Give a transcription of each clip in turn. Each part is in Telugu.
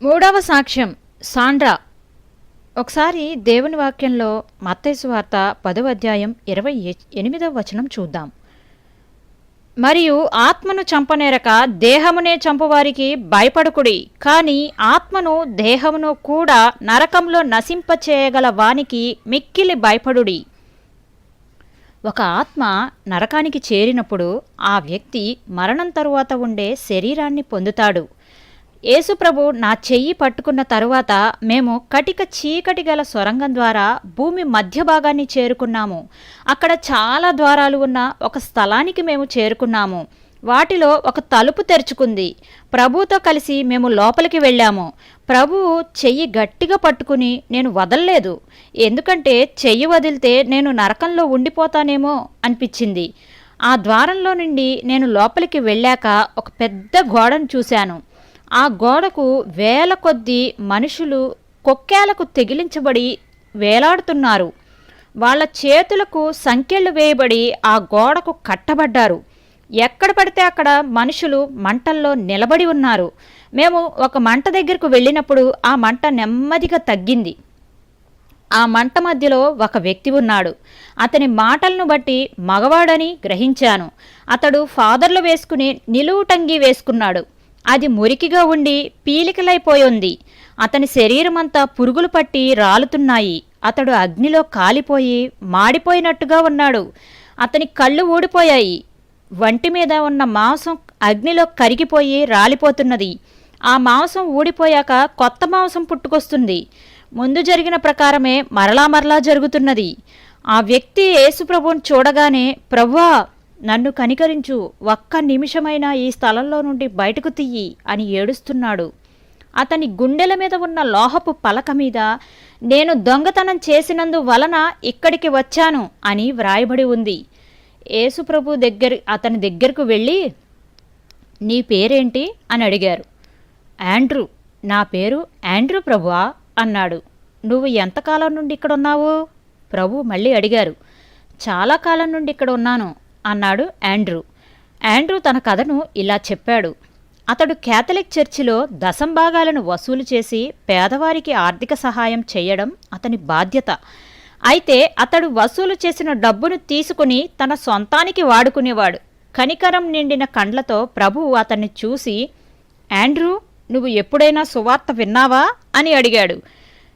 మూడవ సాక్ష్యం సాండ్రా. ఒకసారి దేవుని వాక్యంలో మత్తయి సువార్త 10వ అధ్యాయం 28వ వచనం చూద్దాం. మరియు ఆత్మను చంపనేరక దేహమునే చంపువారికి భయపడకుడి, కాని ఆత్మను దేహమును కూడా నరకంలో నశింపచేయగల వానికి మిక్కిలి భయపడుడి. ఒక ఆత్మ నరకానికి చేరినప్పుడు ఆ వ్యక్తి మరణం తరువాత ఉండే శరీరాన్ని పొందుతాడు. యేసుప్రభు నా చెయ్యి పట్టుకున్న తరువాత మేము కటిక చీకటి గల సొరంగం ద్వారా భూమి మధ్య భాగాన్ని చేరుకున్నాము. అక్కడ చాలా ద్వారాలు ఉన్న ఒక స్థలానికి మేము చేరుకున్నాము. వాటిలో ఒక తలుపు తెరుచుకుంది. ప్రభువుతో కలిసి మేము లోపలికి వెళ్ళాము. ప్రభువు చెయ్యి గట్టిగా పట్టుకుని నేను వదల్లేదు, ఎందుకంటే చెయ్యి వదిలితే నేను నరకంలో ఉండిపోతానేమో అనిపించింది. ఆ ద్వారంలో నుండి నేను లోపలికి వెళ్ళాక ఒక పెద్ద గోడను చూశాను. ఆ గోడకు వేల కొద్దీ మనుషులు కొక్కేలకు తెగిలించబడి వేలాడుతున్నారు. వాళ్ళ చేతులకు సంకెళ్ళు వేయబడి ఆ గోడకు కట్టబడ్డారు. ఎక్కడ పడితే అక్కడ మనుషులు మంటల్లో నిలబడి ఉన్నారు. మేము ఒక మంట దగ్గరకు వెళ్ళినప్పుడు ఆ మంట నెమ్మదిగా తగ్గింది. ఆ మంట మధ్యలో ఒక వ్యక్తి ఉన్నాడు. అతని మాటలను బట్టి మగవాడని గ్రహించాను. అతడు ఫాదర్లు వేసుకుని నిలువుటంగి వేసుకున్నాడు. అది మురికిగా ఉండి పీలికలైపోయింది. అతని శరీరమంతా పురుగులు పట్టి రాలుతున్నాయి. అతడు అగ్నిలో కాలిపోయి మాడిపోయినట్టుగా ఉన్నాడు. అతని కళ్ళు ఊడిపోయాయి. వంటి మీద ఉన్న మాంసం అగ్నిలో కరిగిపోయి రాలిపోతున్నది. ఆ మాంసం ఊడిపోయాక కొత్త మాంసం పుట్టుకొస్తుంది. ముందు జరిగిన ప్రకారమే మరలా జరుగుతున్నది. ఆ వ్యక్తి యేసుప్రభువును చూడగానే, ప్రభువా నన్ను కనికరించు, ఒక్క నిమిషమైనా ఈ స్థలంలో నుండి బయటకు తీయి అని ఏడుస్తున్నాడు. అతని గుండెల మీద ఉన్న లోహపు పలక మీద నేను దొంగతనం చేసినందు వలన ఇక్కడికి వచ్చాను అని వ్రాయబడి ఉంది. యేసుప్రభు అతని దగ్గరకు వెళ్ళి, నీ పేరేంటి అని అడిగారు. ఆండ్రూ. నా పేరు ఆండ్రూ ప్రభువా అన్నాడు. నువ్వు ఎంతకాలం నుండి ఇక్కడ ఉన్నావు? ప్రభు మళ్ళీ అడిగారు. చాలా కాలం నుండి ఇక్కడ ఉన్నాను అన్నాడు ఆండ్రూ. ఆండ్రూ తన కథను ఇలా చెప్పాడు. అతడు కేథలిక్ చర్చిలో దశంభాగాలను వసూలు చేసి పేదవారికి ఆర్థిక సహాయం చేయడం అతని బాధ్యత. అయితే అతడు వసూలు చేసిన డబ్బును తీసుకుని తన సొంతానికి వాడుకునేవాడు. కనికరం నిండిన కండ్లతో ప్రభువు అతన్ని చూసి, ఆండ్రూ, నువ్వు ఎప్పుడైనా సువార్త విన్నావా అని అడిగాడు.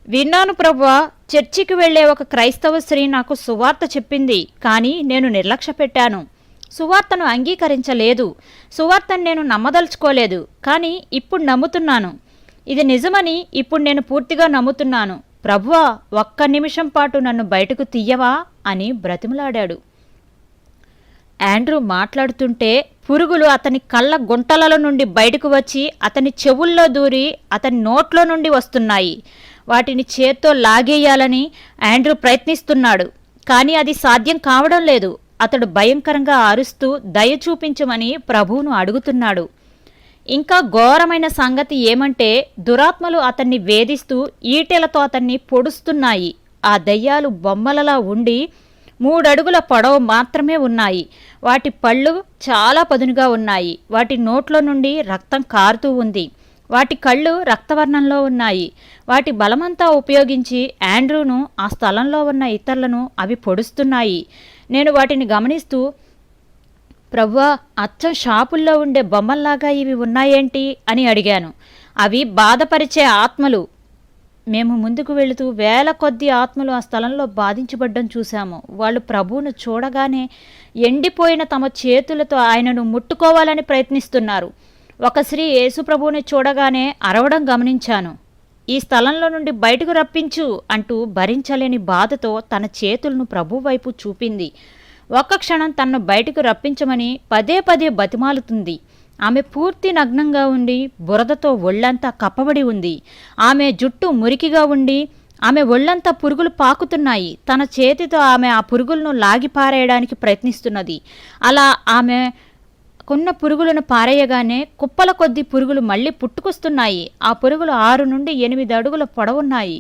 విన్నాను ప్రభువా, చర్చికి వెళ్లే ఒక క్రైస్తవ స్త్రీ నాకు సువార్త చెప్పింది, కానీ నేను నిర్లక్ష్య పెట్టాను. సువార్తను అంగీకరించలేదు. సువార్తను నేను నమ్మదలుచుకోలేదు, కానీ ఇప్పుడు నమ్ముతున్నాను. ఇది నిజమని ఇప్పుడు నేను పూర్తిగా నమ్ముతున్నాను. ప్రభువా, ఒక్క నిమిషం పాటు నన్ను బయటకు తీయవా అని బ్రతిమలాడాడు. ఆండ్రూ మాట్లాడుతుంటే పురుగులు అతని కళ్ళ గుంటలలో నుండి బయటకు వచ్చి అతని చెవుల్లో దూరి అతని నోట్లో నుండి వస్తున్నాయి. వాటిని చేత్తో లాగేయాలని ఆండ్రూ ప్రయత్నిస్తున్నాడు, కానీ అది సాధ్యం కావడం లేదు. అతడు భయంకరంగా అరుస్తూ దయ చూపించమని ప్రభువును అడుగుతున్నాడు. ఇంకా ఘోరమైన సంగతి ఏమంటే, దురాత్మలు అతన్ని వేధిస్తూ ఈటెలతో అతన్ని పొడుస్తున్నాయి. ఆ దయ్యాలు బొమ్మలలా ఉండి 3 అడుగుల పొడవు మాత్రమే ఉన్నాయి. వాటి పళ్ళు చాలా పదునుగా ఉన్నాయి. వాటి నోట్లో నుండి రక్తం కారుతూ ఉంది. వాటి కళ్ళు రక్తవర్ణంలో ఉన్నాయి. వాటి బలమంతా ఉపయోగించి ఆండ్రూను, ఆ స్థలంలో ఉన్న ఇతరులను అవి పొడుస్తున్నాయి. నేను వాటిని గమనిస్తూ, ప్రభువా, అచ్చం షాపుల్లో ఉండే బొమ్మల్లాగా ఇవి ఉన్నాయేంటి అని అడిగాను. అవి బాధపరిచే ఆత్మలు. మేము ముందుకు వెళుతూ వేల కొద్ది ఆత్మలు ఆ స్థలంలో బాధించబడ్డం చూశాము. వాళ్ళు ప్రభువును చూడగానే ఎండిపోయిన తమ చేతులతో ఆయనను ముట్టుకోవాలని ప్రయత్నిస్తున్నారు. ఒక స్త్రీ యేసుప్రభువుని చూడగానే అరవడం గమనించాను. ఈ స్థలంలో నుండి బయటకు రప్పించు అంటూ భరించలేని బాధతో తన చేతులను ప్రభు వైపు చూపింది. ఒక్క క్షణం తన్ను బయటకు రప్పించమని పదే బతిమాలుతుంది. ఆమె పూర్తి నగ్నంగా ఉండి బురదతో ఒళ్లంతా కప్పబడి ఉంది. ఆమె జుట్టు మురికిగా ఉండి ఆమె ఒళ్లంతా పురుగులు పాకుతున్నాయి. తన చేతితో ఆమె ఆ పురుగులను లాగిపారేయడానికి ప్రయత్నిస్తున్నది. అలా ఆమె కొన్న పురుగులను పారేయగానే కుప్పల కొద్ది పురుగులు మళ్ళీ పుట్టుకొస్తున్నాయి. ఆ పురుగులు 6 నుండి 8 అడుగుల పొడవున్నాయి.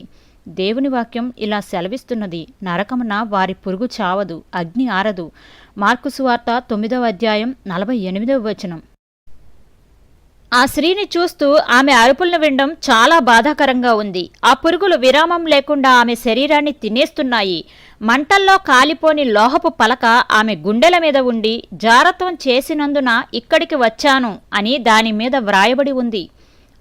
దేవుని వాక్యం ఇలా సెలవిస్తున్నది, నరకమున వారి పురుగు చావదు, అగ్ని ఆరదు. మార్కు సువార్త 9వ అధ్యాయం 48వ వచనం. ఆ స్త్రీని చూస్తూ ఆమె అరుపులను వినడం చాలా బాధాకరంగా ఉంది. ఆ పురుగులు విరామం లేకుండా ఆమె శరీరాన్ని తినేస్తున్నాయి. మంటల్లో కాలిపోని లోహపు పలక ఆమె గుండెల మీద ఉండి, జారత్వం చేసినందున ఇక్కడికి వచ్చాను అని దాని మీద వ్రాయబడి ఉంది.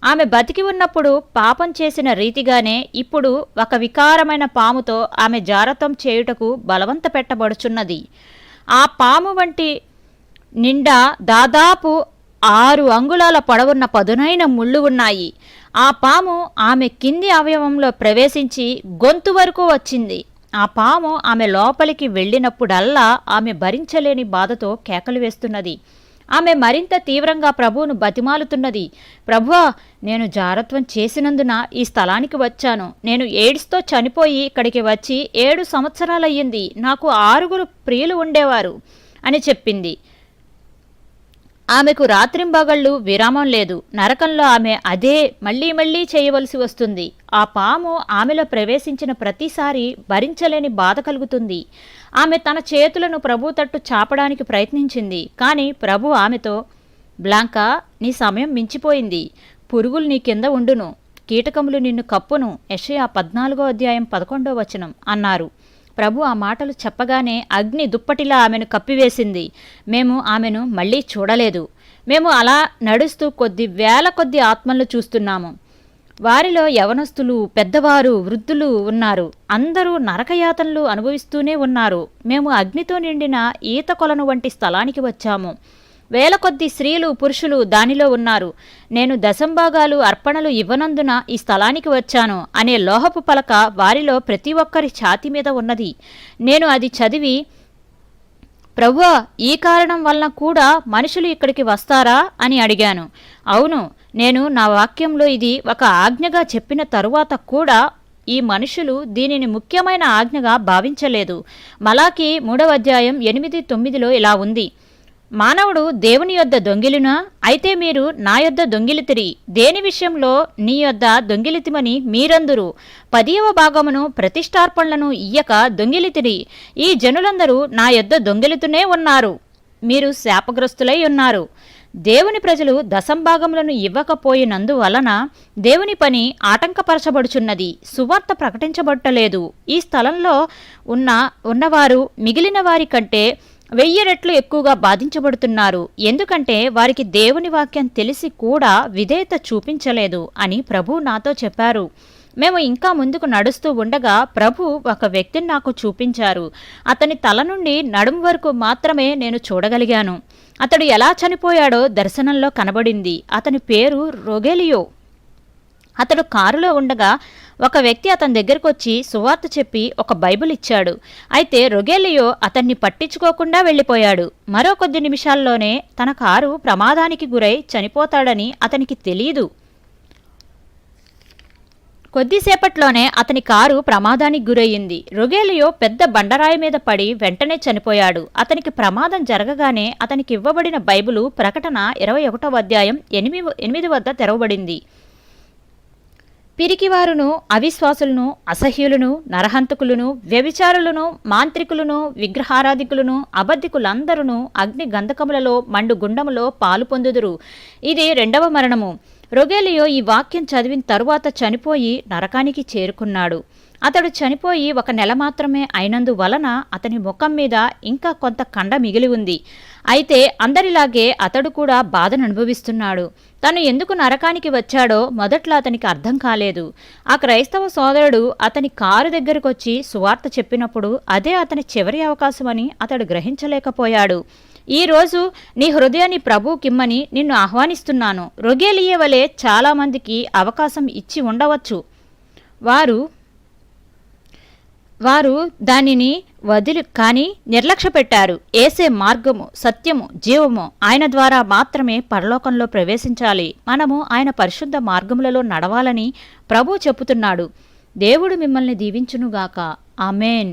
ఆమె బతికి ఉన్నప్పుడు పాపం చేసిన రీతిగానే ఇప్పుడు ఒక వికారమైన పాముతో ఆమె జారత్వం చేయుటకు బలవంత పెట్టబడుచున్నది. ఆ పాము వంటి నిండా దాదాపు 6 అంగుళాల పొడవున్న పదునైన ముళ్ళు ఉన్నాయి. ఆ పాము ఆమె కింది అవయవంలో ప్రవేశించి గొంతు వరకు వచ్చింది. ఆ పాము ఆమె లోపలికి వెళ్ళినప్పుడల్లా ఆమె భరించలేని బాధతో కేకలు వేస్తున్నది. ఆమె మరింత తీవ్రంగా ప్రభువును బతిమాలుతున్నది. ప్రభువా, నేను జారత్వం చేసినందున ఈ స్థలానికి వచ్చాను. నేను ఎయిడ్స్తో చనిపోయి ఇక్కడికి వచ్చి 7 సంవత్సరాలయ్యింది. నాకు 6 ప్రియులు ఉండేవారు అని చెప్పింది. ఆమెకు రాత్రింబగళ్ళు విరామం లేదు. నరకంలో ఆమె అదే మళ్లీ చేయవలసి వస్తుంది. ఆ పాము ఆమెలో ప్రవేశించిన ప్రతిసారి భరించలేని బాధ కలుగుతుంది. ఆమె తన చేతులను ప్రభు తట్టు చాపడానికి ప్రయత్నించింది. కానీ ప్రభు ఆమెతో, బ్లాంకా, నీ సమయం మించిపోయింది. పురుగులు నీ కింద ఉండును, కీటకములు నిన్ను కప్పును. యెషయా 14:11 అన్నారు. ప్రభు ఆ మాటలు చెప్పగానే అగ్ని దుప్పటిలా ఆమెను కప్పివేసింది. మేము ఆమెను మళ్లీ చూడలేదు. మేము అలా నడుస్తూ వేల కొద్ది ఆత్మలను చూస్తున్నాము. వారిలో యవనస్తులు, పెద్దవారు, వృద్ధులు ఉన్నారు. అందరూ నరకయాతనలు అనుభవిస్తూనే ఉన్నారు. మేము అగ్నితో నిండిన ఈత కొలను వంటి స్థలానికి వచ్చాము. వేల కొద్ది స్త్రీలు, పురుషులు దానిలో ఉన్నారు. నేను దశంభాగాలు అర్పణలు ఇవ్వనందున ఈ స్థలానికి వచ్చాను అనే లోహపు పలక వారిలో ప్రతి ఒక్కరి ఛాతీ మీద ఉన్నది. నేను అది చదివి, ప్రభువా, ఈ కారణం వలన కూడా మనుషులు ఇక్కడికి వస్తారా అని అడిగాను. అవును, నేను నా వాక్యంలో ఇది ఒక ఆజ్ఞగా చెప్పిన తరువాత కూడా ఈ మనుషులు దీనిని ముఖ్యమైన ఆజ్ఞగా భావించలేదు. మలాకి 3:8-9 ఇలా ఉంది, మానవుడు దేవుని యొద్ద దొంగిలినా? అయితే మీరు నా యొద్ద దొంగిలితిరి. దేని విషయంలో నీ యొద్ద దొంగిలితిమని మీరందరూ 10వ భాగమును ప్రతిష్టార్పణలను ఇయ్యక దొంగిలితిరి. ఈ జనులందరూ నా యొద్ద దొంగిలితూనే ఉన్నారు. మీరు శాపగ్రస్తులై ఉన్నారు. దేవుని ప్రజలు దశంభాగములను ఇవ్వకపోయినందువలన దేవుని పని ఆటంకపరచబడుచున్నది. సువార్త ప్రకటించబట్టలేదు. ఈ స్థలంలో ఉన్నవారు మిగిలిన వారి కంటే 1000 రెట్లు ఎక్కువగా బాధించబడుతున్నారు. ఎందుకంటే వారికి దేవుని వాక్యం తెలిసి కూడా విధేయత చూపించలేదు అని ప్రభు నాతో చెప్పారు. మేము ఇంకా ముందుకు నడుస్తూ ఉండగా ప్రభు ఒక వ్యక్తిని నాకు చూపించారు. అతని తల నుండి నడుము వరకు మాత్రమే నేను చూడగలిగాను. అతడు ఎలా చనిపోయాడో దర్శనంలో కనబడింది. అతని పేరు రొగేలియో. అతడు కారులో ఉండగా ఒక వ్యక్తి అతని దగ్గరకు వచ్చి సువార్త చెప్పి ఒక బైబిల్ ఇచ్చాడు. అయితే రొగేలియో అతన్ని పట్టించుకోకుండా వెళ్ళిపోయాడు. మరో కొద్ది నిమిషాల్లోనే తన కారు ప్రమాదానికి గురై చనిపోతాడని అతనికి తెలియదు. కొద్దిసేపట్లోనే అతని కారు ప్రమాదానికి గురయ్యింది. రొగేలియో పెద్ద బండరాయి మీద పడి వెంటనే చనిపోయాడు. అతనికి ప్రమాదం జరగగానే అతనికి ఇవ్వబడిన బైబిలు ప్రకటన 21:8 వద్ద తెరవబడింది. పిరికివారును, అవిశ్వాసులను, అసహ్యులను, నరహంతకులను, వ్యభిచారులను, మాంత్రికులను, విగ్రహారాధికులను, అబద్ధికులందరూ అగ్ని గంధకములలో మండు గుండములో పాలు పొందుదురు. ఇది 2వ మరణము. రొగేలియో ఈ వాక్యం చదివిన తరువాత చనిపోయి నరకానికి చేరుకున్నాడు. అతడు చనిపోయి 1 నెల మాత్రమే అయినందువలన అతని ముఖం మీద ఇంకా కొంత కండ మిగిలి ఉంది. అయితే అందరిలాగే అతడు కూడా బాధను అనుభవిస్తున్నాడు. తను ఎందుకు నరకానికి వచ్చాడో మొదట్లో అతనికి అర్థం కాలేదు. ఆ క్రైస్తవ సోదరుడు అతని కారు దగ్గరకొచ్చి సువార్త చెప్పినప్పుడు అదే అతని చివరి అవకాశమని అతడు గ్రహించలేకపోయాడు. ఈ రోజు నీ హృదయాన్ని ప్రభువుకిమ్మని నిన్ను ఆహ్వానిస్తున్నాను. రొగేలియే వలె చాలామందికి అవకాశం ఇచ్చి ఉండవచ్చు. వారు దానిని కానీ నిర్లక్ష్యపెట్టారు. యేసే మార్గము, సత్యము, జీవము. ఆయన ద్వారా మాత్రమే పరలోకంలో ప్రవేశించాలి. మనము ఆయన పరిశుద్ధ మార్గములలో నడవాలని ప్రభువు చెప్పుతున్నాడు. దేవుడు మిమ్మల్ని దీవించునుగాక. ఆమేన్.